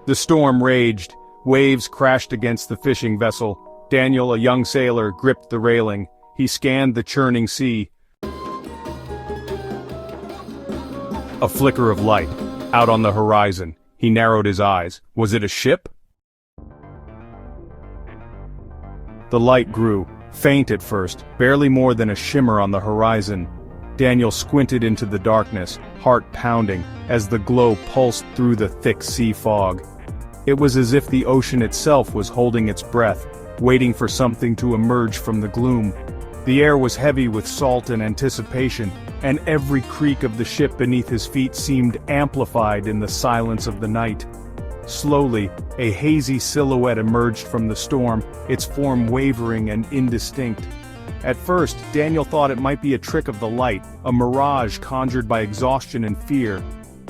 The storm raged. Waves crashed against the fishing vessel. Daniel, a young sailor, gripped the railing. He scanned the churning sea. A flicker of light, out on the horizon. He narrowed his eyes. Was it a ship? The light grew, faint at first, barely more than a shimmer on the horizon. Daniel squinted into the darkness, heart pounding, as the glow pulsed through the thick sea fog. It was as if the ocean itself was holding its breath, waiting for something to emerge from the gloom. The air was heavy with salt and anticipation, and every creak of the ship beneath his feet seemed amplified in the silence of the night. Slowly, a hazy silhouette emerged from the storm, its form wavering and indistinct. At first, Daniel thought it might be a trick of the light, a mirage conjured by exhaustion and fear.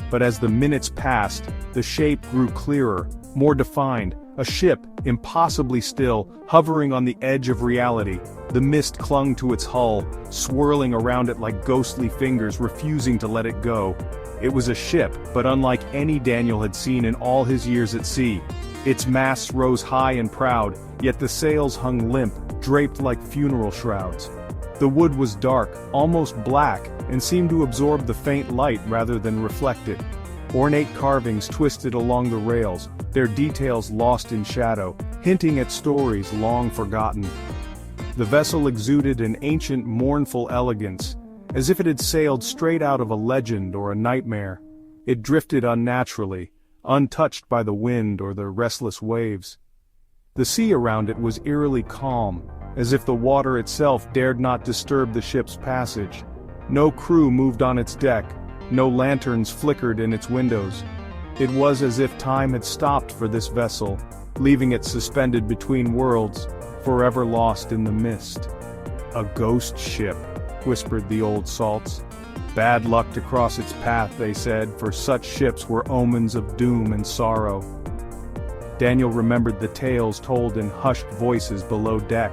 But as the minutes passed, the shape grew clearer, more defined, a ship, impossibly still, hovering on the edge of reality. The mist clung to its hull, swirling around it like ghostly fingers refusing to let it go. It was a ship, but unlike any Daniel had seen in all his years at sea. Its masts rose high and proud, yet the sails hung limp, draped like funeral shrouds. The wood was dark, almost black, and seemed to absorb the faint light rather than reflect it. Ornate carvings twisted along the rails, their details lost in shadow, hinting at stories long forgotten. The vessel exuded an ancient, mournful elegance, as if it had sailed straight out of a legend or a nightmare. It drifted unnaturally, untouched by the wind or the restless waves. The sea around it was eerily calm, as if the water itself dared not disturb the ship's passage. No crew moved on its deck, no lanterns flickered in its windows. It was as if time had stopped for this vessel, leaving it suspended between worlds, forever lost in the mist. "A ghost ship," whispered the old salts. "Bad luck to cross its path," they said, for such ships were omens of doom and sorrow. Daniel remembered the tales told in hushed voices below deck,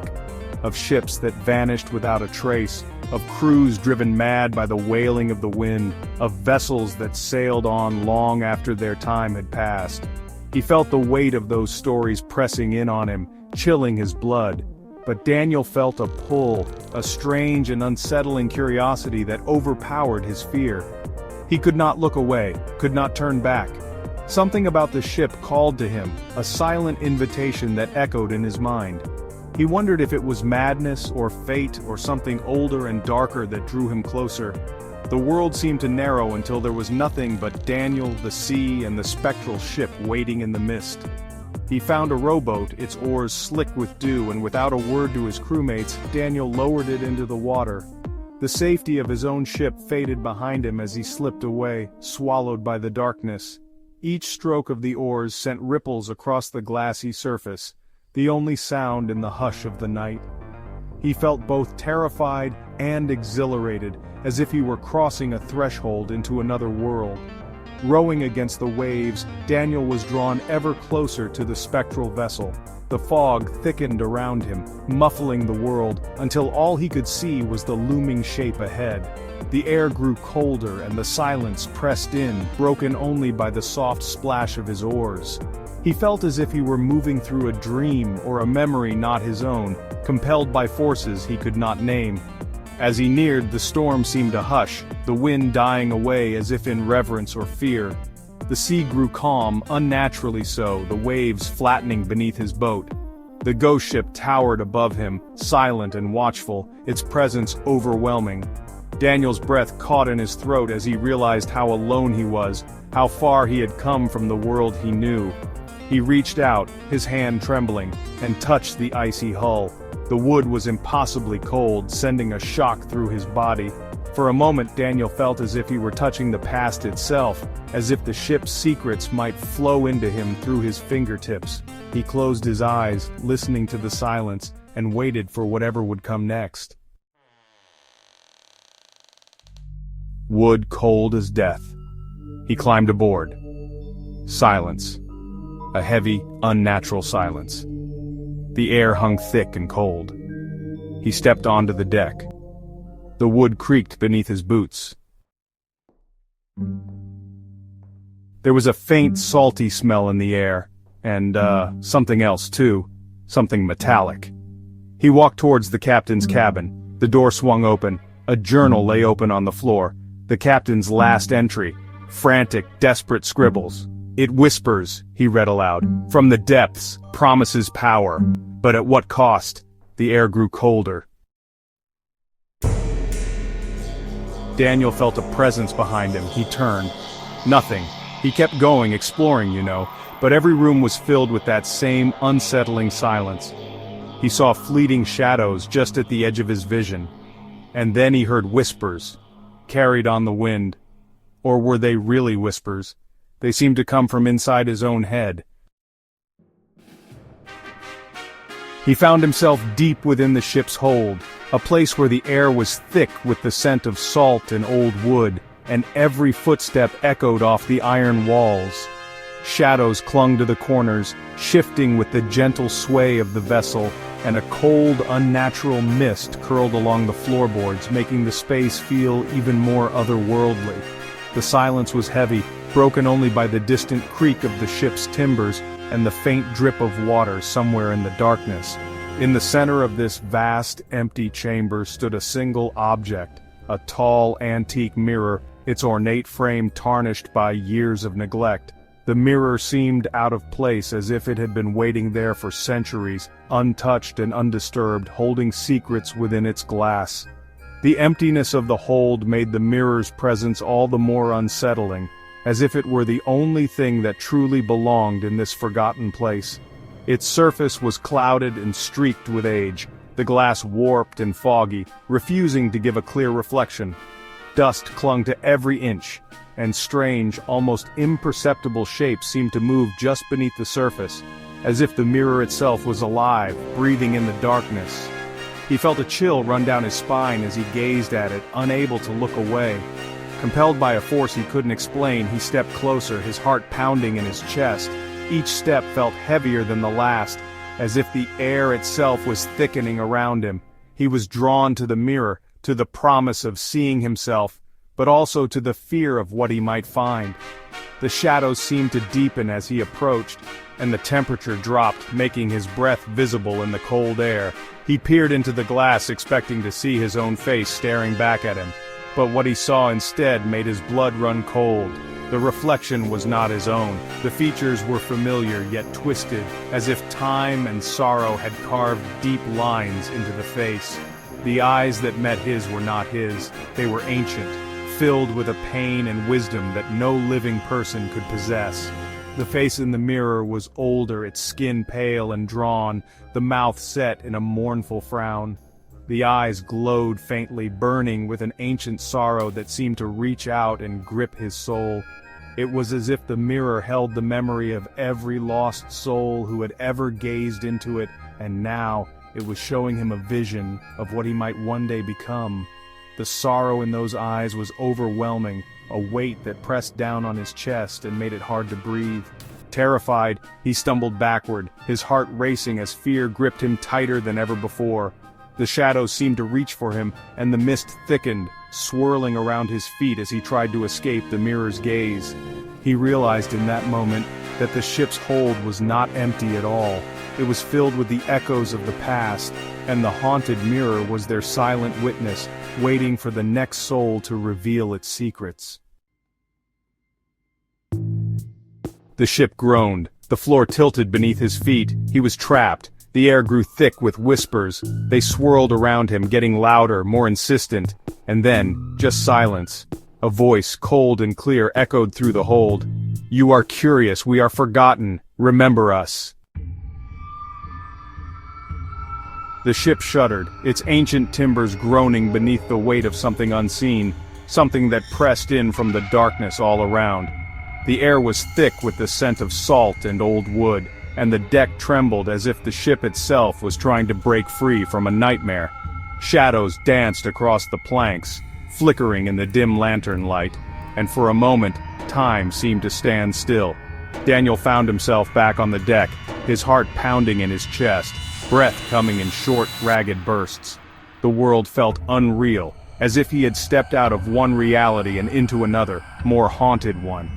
of ships that vanished without a trace, of crews driven mad by the wailing of the wind, of vessels that sailed on long after their time had passed. He felt the weight of those stories pressing in on him, chilling his blood. But Daniel felt a pull, a strange and unsettling curiosity that overpowered his fear. He could not look away, could not turn back. Something about the ship called to him, a silent invitation that echoed in his mind. He wondered if it was madness or fate or something older and darker that drew him closer. The world seemed to narrow until there was nothing but Daniel, the sea, and the spectral ship waiting in the mist. He found a rowboat, its oars slick with dew, and without a word to his crewmates, Daniel lowered it into the water. The safety of his own ship faded behind him as he slipped away, swallowed by the darkness. Each stroke of the oars sent ripples across the glassy surface, the only sound in the hush of the night. He felt both terrified and exhilarated, as if he were crossing a threshold into another world. Rowing against the waves, Daniel was drawn ever closer to the spectral vessel. The fog thickened around him, muffling the world, until all he could see was the looming shape ahead. The air grew colder and the silence pressed in, broken only by the soft splash of his oars. He felt as if he were moving through a dream or a memory not his own, compelled by forces he could not name. As he neared, the storm seemed to hush, the wind dying away as if in reverence or fear. The sea grew calm, unnaturally so, the waves flattening beneath his boat. The ghost ship towered above him, silent and watchful, its presence overwhelming. Daniel's breath caught in his throat as he realized how alone he was, how far he had come from the world he knew. He reached out, his hand trembling, and touched the icy hull. The wood was impossibly cold, sending a shock through his body. For a moment Daniel felt as if he were touching the past itself, as if the ship's secrets might flow into him through his fingertips. He closed his eyes, listening to the silence, and waited for whatever would come next. Wood cold as death. He climbed aboard. Silence. A heavy, unnatural silence. The air hung thick and cold. He stepped onto the deck. The wood creaked beneath his boots. There was a faint, salty smell in the air, and, something else too. Something metallic. He walked towards the captain's cabin. The door swung open. A journal lay open on the floor. The captain's last entry. Frantic, desperate scribbles. "It whispers," he read aloud. "From the depths, promises power. But at what cost?" The air grew colder. Daniel felt a presence behind him. He turned. Nothing. He kept going, exploring, but every room was filled with that same unsettling silence. He saw fleeting shadows just at the edge of his vision. And then he heard whispers, carried on the wind. Or were they really whispers? They seemed to come from inside his own head. He found himself deep within the ship's hold, a place where the air was thick with the scent of salt and old wood, and every footstep echoed off the iron walls. Shadows clung to the corners, shifting with the gentle sway of the vessel, and a cold, unnatural mist curled along the floorboards, making the space feel even more otherworldly. The silence was heavy, broken only by the distant creak of the ship's timbers and the faint drip of water somewhere in the darkness. In the center of this vast, empty chamber stood a single object, a tall, antique mirror, its ornate frame tarnished by years of neglect. The mirror seemed out of place, as if it had been waiting there for centuries, untouched and undisturbed, holding secrets within its glass. The emptiness of the hold made the mirror's presence all the more unsettling, as if it were the only thing that truly belonged in this forgotten place. Its surface was clouded and streaked with age, the glass warped and foggy, refusing to give a clear reflection. Dust clung to every inch, and strange, almost imperceptible shapes seemed to move just beneath the surface, as if the mirror itself was alive, breathing in the darkness. He felt a chill run down his spine as he gazed at it, unable to look away. Compelled by a force he couldn't explain, he stepped closer, his heart pounding in his chest. Each step felt heavier than the last, as if the air itself was thickening around him. He was drawn to the mirror, to the promise of seeing himself, but also to the fear of what he might find. The shadows seemed to deepen as he approached, and the temperature dropped, making his breath visible in the cold air. He peered into the glass, expecting to see his own face staring back at him, but what he saw instead made his blood run cold. The reflection was not his own. The features were familiar, yet twisted, as if time and sorrow had carved deep lines into the face. The eyes that met his were not his. They were ancient, filled with a pain and wisdom that no living person could possess. The face in the mirror was older, its skin pale and drawn, the mouth set in a mournful frown. The eyes glowed faintly, burning with an ancient sorrow that seemed to reach out and grip his soul. It was as if the mirror held the memory of every lost soul who had ever gazed into it, and now it was showing him a vision of what he might one day become. The sorrow in those eyes was overwhelming, a weight that pressed down on his chest and made it hard to breathe. Terrified, he stumbled backward, his heart racing as fear gripped him tighter than ever before. The shadows seemed to reach for him, and the mist thickened, swirling around his feet as he tried to escape the mirror's gaze. He realized in that moment that the ship's hold was not empty at all. It was filled with the echoes of the past, and the haunted mirror was their silent witness, waiting for the next soul to reveal its secrets. The ship groaned. The floor tilted beneath his feet. He was trapped. The air grew thick with whispers. They swirled around him, getting louder, more insistent. And then, just silence. A voice, cold and clear, echoed through the hold. "You are curious, we are forgotten. Remember us." The ship shuddered, its ancient timbers groaning beneath the weight of something unseen, something that pressed in from the darkness all around. The air was thick with the scent of salt and old wood, and the deck trembled as if the ship itself was trying to break free from a nightmare. Shadows danced across the planks, flickering in the dim lantern light, and for a moment, time seemed to stand still. Daniel found himself back on the deck, his heart pounding in his chest, breath coming in short, ragged bursts. The world felt unreal, as if he had stepped out of one reality and into another, more haunted one.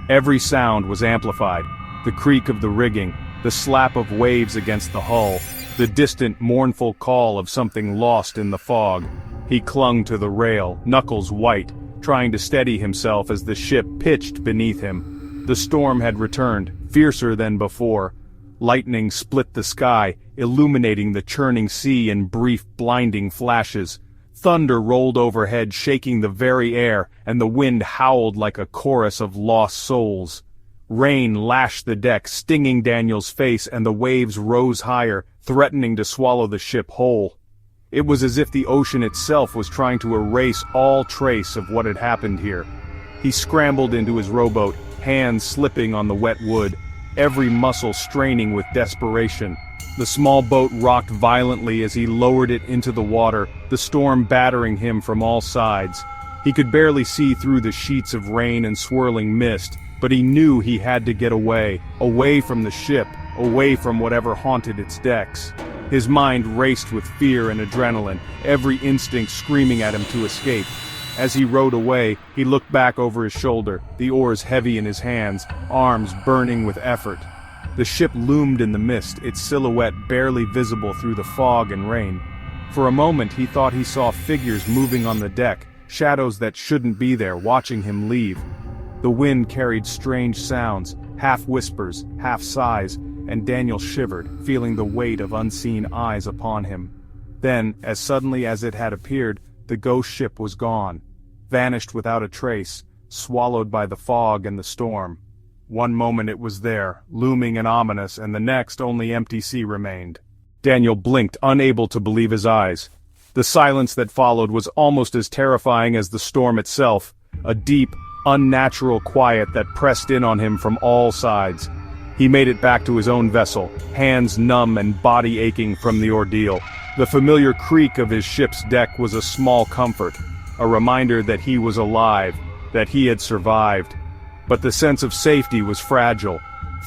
Every sound was amplified: the creak of the rigging, the slap of waves against the hull, the distant, mournful call of something lost in the fog. He clung to the rail, knuckles white, trying to steady himself as the ship pitched beneath him. The storm had returned, fiercer than before. Lightning split the sky, illuminating the churning sea in brief, blinding flashes. Thunder rolled overhead, shaking the very air, and the wind howled like a chorus of lost souls. Rain lashed the deck, stinging Daniel's face, and the waves rose higher, threatening to swallow the ship whole. It was as if the ocean itself was trying to erase all trace of what had happened here. He scrambled into his rowboat, hands slipping on the wet wood, every muscle straining with desperation. The small boat rocked violently as he lowered it into the water, the storm battering him from all sides. He could barely see through the sheets of rain and swirling mist, but he knew he had to get away from the ship, away from whatever haunted its decks. His mind raced with fear and adrenaline, every instinct screaming at him to escape. As he rowed away, he looked back over his shoulder, the oars heavy in his hands, arms burning with effort. The ship loomed in the mist, its silhouette barely visible through the fog and rain. For a moment he thought he saw figures moving on the deck, shadows that shouldn't be there, watching him leave. The wind carried strange sounds, half whispers, half sighs, and Daniel shivered, feeling the weight of unseen eyes upon him. Then, as suddenly as it had appeared, the ghost ship was gone, vanished without a trace, swallowed by the fog and the storm. One moment it was there, looming and ominous, and the next only empty sea remained. Daniel blinked, unable to believe his eyes. The silence that followed was almost as terrifying as the storm itself, a deep, unnatural quiet that pressed in on him from all sides. He made it back to his own vessel, hands numb and body aching from the ordeal. The familiar creak of his ship's deck was a small comfort, a reminder that he was alive, that he had survived. But the sense of safety was fragile,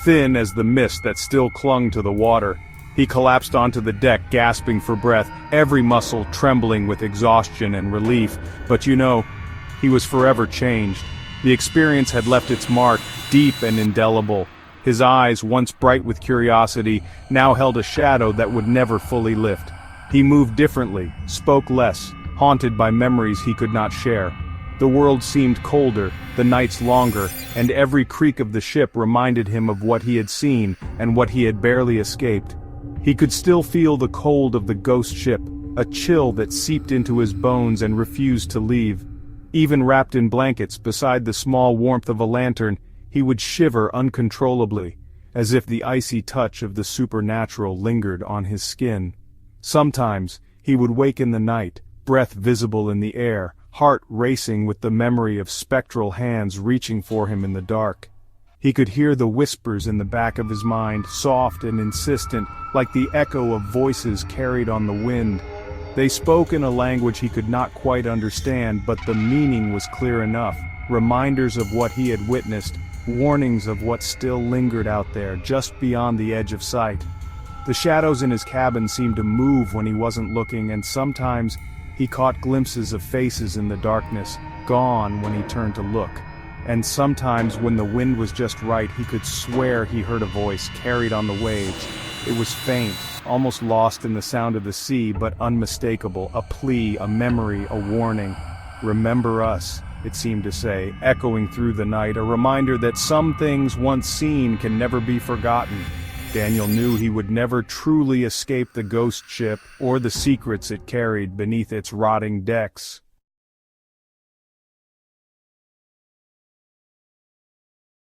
thin as the mist that still clung to the water. He collapsed onto the deck, gasping for breath, every muscle trembling with exhaustion and relief. But he was forever changed. The experience had left its mark, deep and indelible. His eyes, once bright with curiosity, now held a shadow that would never fully lift. He moved differently, spoke less, haunted by memories he could not share. The world seemed colder, the nights longer, and every creak of the ship reminded him of what he had seen and what he had barely escaped. He could still feel the cold of the ghost ship, a chill that seeped into his bones and refused to leave. Even wrapped in blankets beside the small warmth of a lantern, he would shiver uncontrollably, as if the icy touch of the supernatural lingered on his skin. Sometimes, he would wake in the night, breath visible in the air, heart racing with the memory of spectral hands reaching for him in the dark. He could hear the whispers in the back of his mind, soft and insistent, like the echo of voices carried on the wind. They spoke in a language he could not quite understand, but the meaning was clear enough, reminders of what he had witnessed, warnings of what still lingered out there, just beyond the edge of sight. The shadows in his cabin seemed to move when he wasn't looking, and sometimes he caught glimpses of faces in the darkness, gone when he turned to look. And sometimes when the wind was just right, he could swear he heard a voice carried on the waves. It was faint, almost lost in the sound of the sea, but unmistakable, a plea, a memory, a warning. "Remember us," it seemed to say, echoing through the night, a reminder that some things once seen can never be forgotten. Daniel knew he would never truly escape the ghost ship or the secrets it carried beneath its rotting decks.